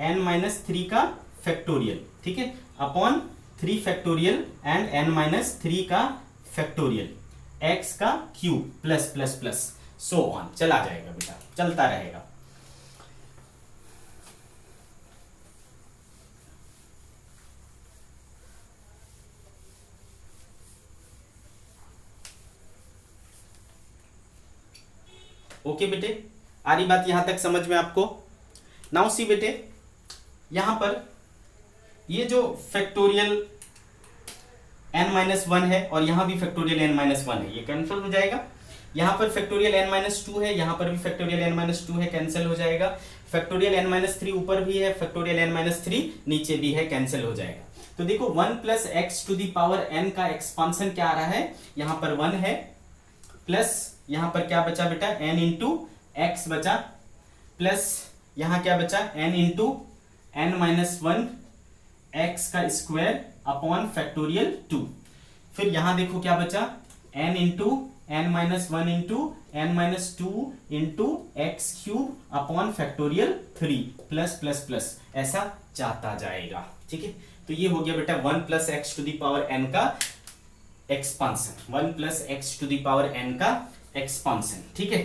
n माइनस 3 का फैक्टोरियल। ठीक है, upon 3 factorial and n minus 3 का फैक्टोरियल, x का cube plus plus plus so on, चला जाएगा बेटा, चलता रहेगा। ओके बेटे, आ रही बात यहां तक समझ में आपको। नाउ सी बेटे, यहां पर ये जो फैक्टोरियल n-1 है और यहां भी फैक्टोरियल n-1 है, ये कैंसिल हो जाएगा। यहां पर फैक्टोरियल n-2 है, यहां पर भी फैक्टोरियल n-2 है, कैंसिल हो जाएगा। फैक्टोरियल n-3 ऊपर भी है, फैक्टोरियल n-3 नीचे भी है, कैंसिल हो जाएगा। तो देखो 1 plus X to the power n का एक्सपांशन क्या आ रहा है, यहां पर 1 है, प्लस यहां पर क्या बचा बेटा n इंटू एक्स बचा, प्लस यहां क्या बचा n इंटू n-1 एक्स का स्क्वायर अपॉन फैक्टोरियल 2। फिर यहां देखो क्या बचा n into n-1 into n-2 into x cube upon factorial 3 plus plus plus ऐसा जाता जाएगा। ठीक है, तो ये हो गया बेटा 1 plus X to the power n का expansion, 1 plus X to the power n का एक्सपांशन। ठीक है,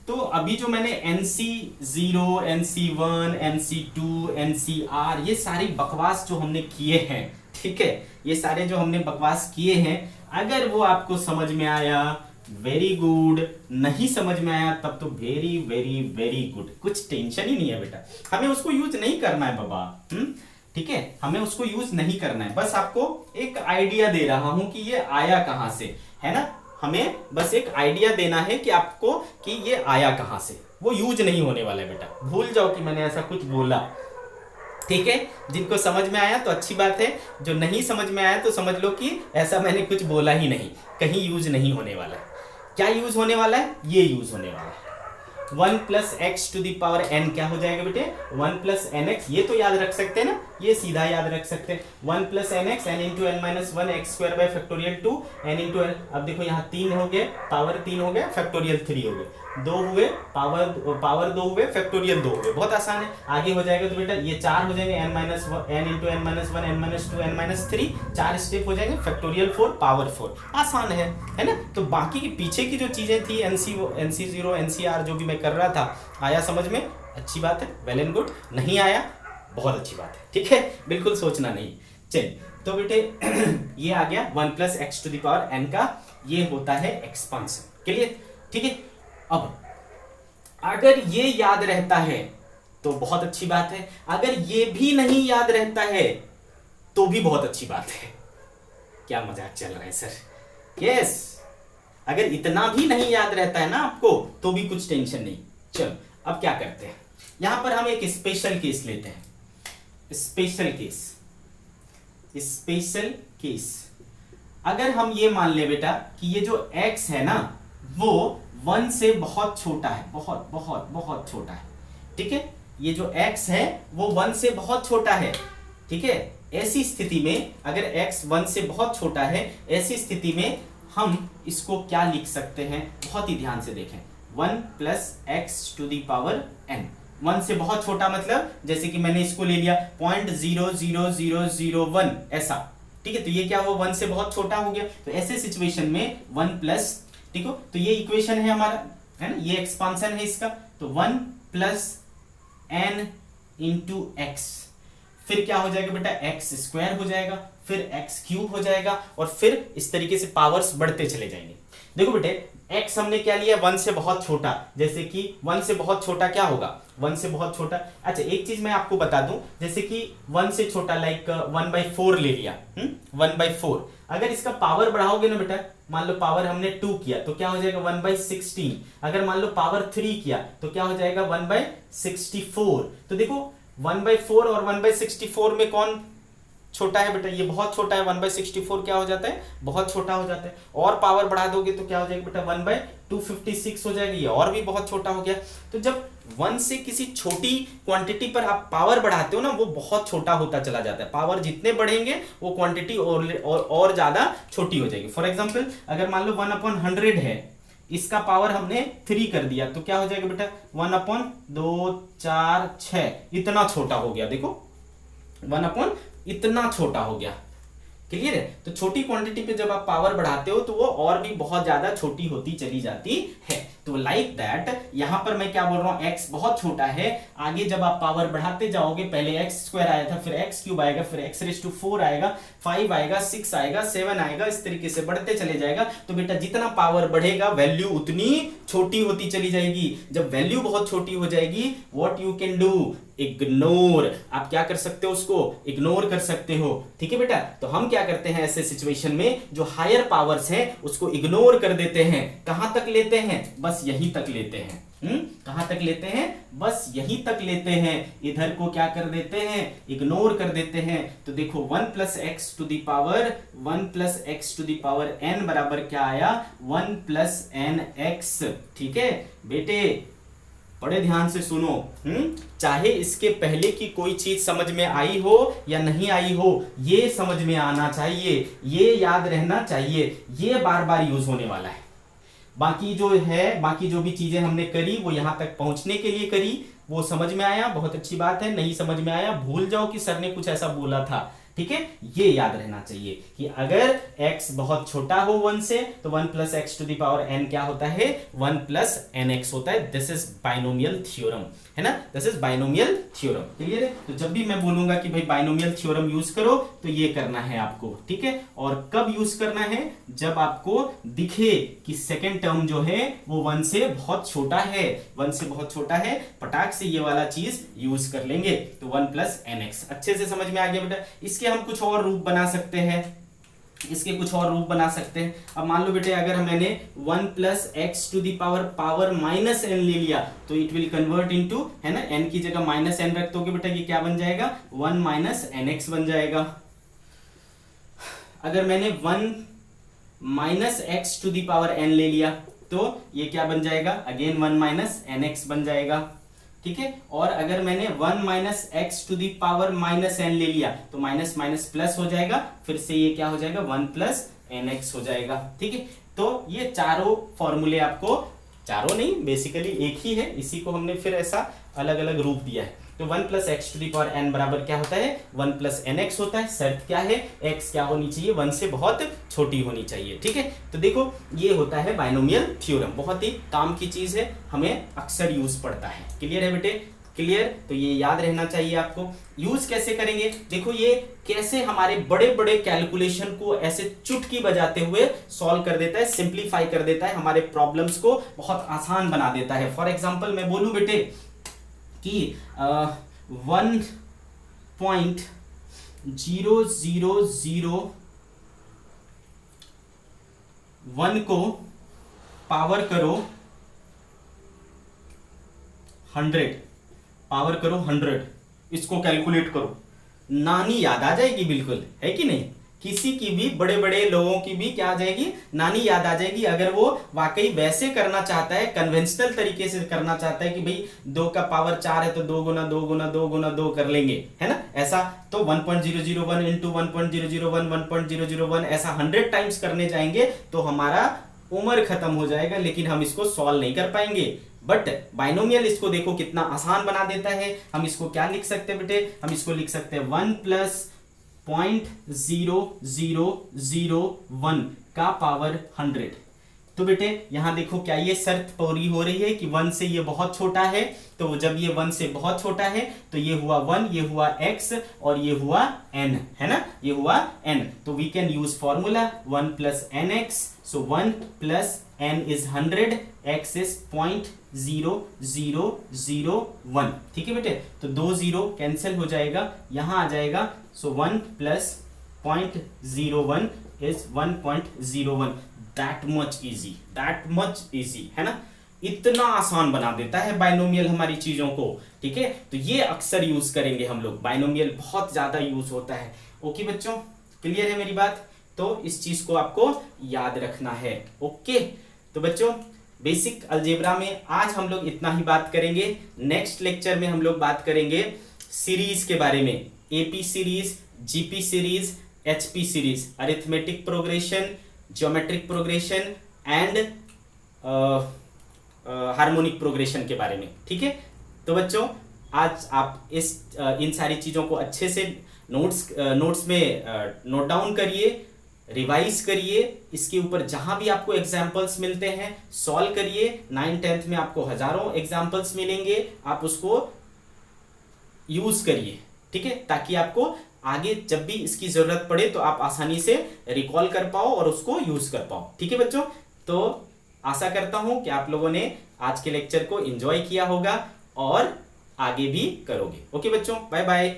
तो अभी जो मैंने NC0, NC1, NC2, NCR ये सारी बकवास जो हमने किए हैं, ठीक है, ये सारे जो हमने बकवास किए हैं, अगर वो आपको समझ में आया वेरी गुड, नहीं समझ में आया तब तो वेरी वेरी वेरी गुड, कुछ टेंशन ही नहीं है बेटा, हमें उसको यूज नहीं करना है बाबा। ठीक है, हमें उसको यूज नहीं करना है, बस आपको एक आइडिया दे रहा हूं कि ये आया कहां से, है ना, हमें बस एक आइडिया देना है कि आपको कि ये आया कहां से, वो यूज नहीं होने वाला है बेटा, भूल जाओ कि मैंने ऐसा कुछ बोला। ठीक है, जिनको समझ में आया तो अच्छी बात है, जो नहीं समझ में आया तो समझ लो कि ऐसा मैंने कुछ बोला ही नहीं, कहीं यूज नहीं होने वाला है। क्या यूज होने वाला है, ये यूज होने वाला है। 1 plus X to the power n क्या हो जाएगा बेटे 1 प्लस एन एक्स, ये तो याद रख सकते हैं ना, ये सीधा याद रख सकते हैं 1 plus N X N into N minus 1 X square by factorial 2 N into N. अब देखो यहाँ 3 हो गए, पावर 3 हो गया, फैक्टोरियल 3 हो गए, 2 हुए, पावर 2 हुए, फैक्टोरियल 2 हुए, बहुत आसान है। आगे हो जाएगा तो बेटा ये 4 हो जाएंगे, n into N minus 1 n minus 2 n minus 3, 4 step हो जाएंगे, फैक्टोरियल 4 पावर 4, आसान है ना। तो बाकी की पीछे की जो चीजें थी NC0 NCR जो भी मैं कर रहा था, आया समझ में, अच्छी बात है, वेल एंड गुड, नहीं आया बहुत अच्छी बात है। ठीक है, बिल्कुल सोचना नहीं। चलिए तो बेटे ये आ गया 1 plus X to the power n का, ये होता है एक्सपांशन। क्लियर? ठीक है, अब अगर ये याद रहता है तो बहुत अच्छी बात है, अगर ये भी नहीं याद रहता है तो भी बहुत अच्छी बात है। क्या मजाक चल रहा है सर? यस, अगर इतना भी नहीं याद रहता है ना आपको तो भी कुछ टेंशन नहीं। चलो अब क्या करते हैं, यहां पर हम एक स्पेशल केस लेते हैं। स्पेशल केस अगर हम ये मान ले बेटा कि ये जो x है ना वो 1 से बहुत छोटा है, बहुत बहुत बहुत छोटा है। ठीक है, ये जो x है वो 1 से बहुत छोटा है। ठीक है, ऐसी स्थिति में अगर x 1 से बहुत छोटा है, ऐसी स्थिति में हम इसको क्या लिख सकते हैं, बहुत ही ध्यान से देखें। 1 plus X to the power n, 1 से बहुत छोटा मतलब जैसे कि मैंने इसको ले लिया 0.00001 ऐसा। ठीक है, तो ये क्या हुआ 1 से बहुत छोटा हो गया, तो ऐसे सिचुएशन में 1 प्लस, ठीक हो, तो ये इक्वेशन है हमारा, है ना, ये एक्सपांशन है इसका, तो 1 प्लस n इंटू एक्स, फिर क्या हो जाएगा बेटा एक्स स्क्वायर हो जाएगा, फिर एक्स क्यूब हो जाएगा, और फिर इस तरीके से पावर्स बढ़ते चले जाएंगे। देखो बेटे x हमने क्या लिया 1 से बहुत छोटा, जैसे कि 1 से बहुत छोटा क्या होगा 1 से बहुत छोटा। अच्छा एक चीज मैं आपको बता दूं, जैसे कि 1 से छोटा लाइक 1/4 ले लिया, 1/4, अगर इसका पावर बढ़ाओगे ना बेटा, मान लो पावर हमने 2 किया तो क्या हो जाएगा 1/16, अगर मान लो पावर 3 किया तो क्या हो जाएगा 1/64। तो देखो 1/4 और 1/64 में कौन छोटा है बेटा, ये बहुत छोटा है, 1/64 क्या हो जाता है बहुत छोटा हो जाता है, और पावर बढ़ा दोगे तो क्या हो जाएगा बेटा 1/256 हो जाएगा, ये और भी बहुत छोटा हो गया। तो जब 1 से किसी छोटी क्वांटिटी पर आप पावर बढ़ाते हो ना, वो बहुत छोटा होता चला जाता है, पावर जितने बढ़ेंगे वो क्वांटिटी और ज्यादा छोटी हो जाएगी। फॉर एग्जाम्पल अगर मान लो 1/100 है, इसका पावर हमने 3 कर दिया तो क्या हो जाएगा बेटा 1/2 4 6, इतना छोटा हो गया, देखो 1/ इतना छोटा हो गया। क्लियर है? तो छोटी क्वांटिटी पे जब आप पावर बढ़ाते हो तो वो और भी बहुत ज्यादा छोटी होती चली जाती है। तो लाइक दैट यहां पर मैं क्या बोल रहा हूं, x बहुत छोटा है, आगे जब आप पावर बढ़ाते जाओगे, पहले x स्क्वायर आया था, फिर x क्यूब आएगा, फिर x रेज टू 4 आएगा, 5 आएगा, 6 आएगा, 7 आएगा, इस तरीके से बढ़ते चले जाएगा। तो बेटा जितना पावर बढ़ेगा वैल्यू उतनी छोटी होती चली जाएगी। जब वैल्यू बहुत छोटी हो जाएगी, what you can do, ignore. आप क्या कर सकते हो, उसको इग्नोर कर सकते हो। ठीक है बेटा, तो हम क्या करते हैं ऐसे सिचुएशन में, जो हायर पावर्स हैं उसको इग्नोर कर देते हैं। कहां तक लेते हैं, बस यहीं तक लेते हैं। कहां तक लेते हैं, बस यहीं तक लेते हैं। इधर को क्या कर देते हैं, इग्नोर कर देते हैं। तो देखो 1 plus X to the power n बराबर क्या आया, 1 प्लस एन एक्स। ठीक है बेटे, बड़े ध्यान से सुनो। चाहे इसके पहले की कोई चीज समझ में आई हो या नहीं आई हो, ये समझ में आना चाहिए, ये याद रहना चाहिए, ये बार बार यूज होने वाला है। बाकी जो भी चीजें हमने करी वो यहां तक पहुंचने के लिए करी, वो समझ में आया, बहुत अच्छी बात है। नहीं समझ में आया, भूल जाओ कि सर ने कुछ ऐसा बोला था। ठीक है, ये याद रहना चाहिए कि अगर x बहुत छोटा हो 1 से, तो 1 plus X to the power n क्या होता है, 1 प्लस एन एक्स होता है। दिस इज बाइनोमियल थ्योरम, है ना, this is binomial theorem. Clear है? तो जब भी मैं बोलूंगा कि भाई बाइनोमियल थ्योरम यूज करो, तो ये करना है आपको। ठीक है, और कब यूज करना है, जब आपको दिखे कि सेकेंड टर्म जो है वो 1 से बहुत छोटा है, 1 से बहुत छोटा है, पटाख से ये वाला चीज यूज कर लेंगे। तो 1 प्लस एन एक्स अच्छे से समझ में आ गया बेटा। इसके हम कुछ और रूप बना सकते हैं, अब मान लो बेटे, अगर मैंने 1 plus X to the power minus N ले लिया, तो इट विल कन्वर्ट इनटू, है ना, एन की जगह माइनस एन रख दोगे बेटा, ये क्या बन जाएगा, 1 माइनस एन एक्स बन जाएगा। अगर मैंने 1 minus X to the power N ले लिया, तो ये क्या बन जाएगा, अगेन 1 माइनस एन एक्स बन जाएगा। ठीक है, और अगर मैंने 1 minus X to the power minus N ले लिया, तो माइनस माइनस प्लस हो जाएगा, फिर से ये क्या हो जाएगा, 1 प्लस एन एक्स हो जाएगा। ठीक है, तो ये चारों फॉर्मूले आपको, चारों नहीं, बेसिकली एक ही है, इसी को हमने फिर ऐसा अलग अलग रूप दिया है। तो 1 plus X to the power N बराबर क्या होता है, 1 प्लस एन एक्स होता है। शर्त क्या है, एक्स क्या होनी चाहिए, 1 से बहुत छोटी होनी चाहिए। ठीक है, तो देखो ये होता है बाइनोमियल थ्योरम, बहुत ही काम की चीज है, हमें अक्सर यूज पड़ता है। क्लियर है बेटे, क्लियर? तो ये याद रहना चाहिए आपको। यूज कैसे करेंगे, देखो ये कैसे हमारे बड़े बड़े कैलकुलेशन को ऐसे चुटकी बजाते हुए सॉल्व कर देता है, सिंप्लीफाई कर देता है, हमारे प्रॉब्लम्स को बहुत आसान बना देता है। फॉर एग्जाम्पल मैं बोलूं बेटे कि 1.0001 को पावर करो 100, इसको कैलकुलेट करो, नानी याद आ जाएगी बिल्कुल, है कि नहीं? किसी की भी, बड़े बड़े लोगों की भी क्या आ जाएगी, नानी याद आ जाएगी। अगर वो वाकई वैसे करना चाहता है, कन्वेंशनल तरीके से करना चाहता है कि भाई 2 का पावर 4 है तो 2 गुना 2 गुना 2 गुना 2 कर लेंगे, है ना, ऐसा, तो 1.001 इंटू 1.001 1.001 ऐसा 100 टाइम्स करने जाएंगे तो हमारा उम्र खत्म हो जाएगा, लेकिन हम इसको सॉल्व नहीं कर पाएंगे। बट बाइनोमियल इसको देखो कितना आसान बना देता है। हम इसको क्या लिख सकते हैं बेटे, हम इसको लिख सकते हैं 1 प्लस 0.0001 का पावर 100। तो बेटे यहां देखो, क्या ये शर्त पूरी हो रही है कि 1 से ये बहुत छोटा है, तो जब ये 1 से बहुत छोटा है तो ये हुआ 1, ये हुआ x और ये हुआ n, है ना, ये हुआ n। तो we can use formula 1 plus N X, so 1 plus n is 100, x is 0.0001। ठीक है बेटे, तो 2 0 कैंसिल हो जाएगा, यहां आ जाएगा, सो 1 plus 0.01 is 1.01। That much easy, है ना, इतना आसान बना देता है बाइनोमियल हमारी चीजों को। ठीक है, तो ये अक्सर यूज करेंगे हम लोग, बाइनोमियल बहुत ज्यादा यूज होता है। ओके बच्चों, क्लियर है मेरी बात? तो इस चीज को आपको याद रखना है। ओके, तो बच्चों बेसिक अलजेब्रा में आज हम लोग इतना ही बात करेंगे। नेक्स्ट लेक्चर में हम लोग बात करेंगे सीरीज के बारे में, AP series, GP series, HP series, arithmetic progression, geometric progression and harmonic progression के बारे में। ठीक है, तो बच्चों आज आप इन सारी चीजों को अच्छे से नोट्स में नोट डाउन करिए, रिवाइज करिए, इसके ऊपर जहां भी आपको एग्जाम्पल्स मिलते हैं सॉल्व करिए। 9th-10th में आपको हजारों एग्जाम्पल्स मिलेंगे, आप उसको यूज करिए, ठीक है, ताकि आपको आगे जब भी इसकी जरूरत पड़े तो आप आसानी से रिकॉल कर पाओ और उसको यूज कर पाओ। ठीक है बच्चों, तो आशा करता हूं कि आप लोगों ने आज के लेक्चर को एंजॉय किया होगा और आगे भी करोगे। ओके बच्चों, बाय बाय।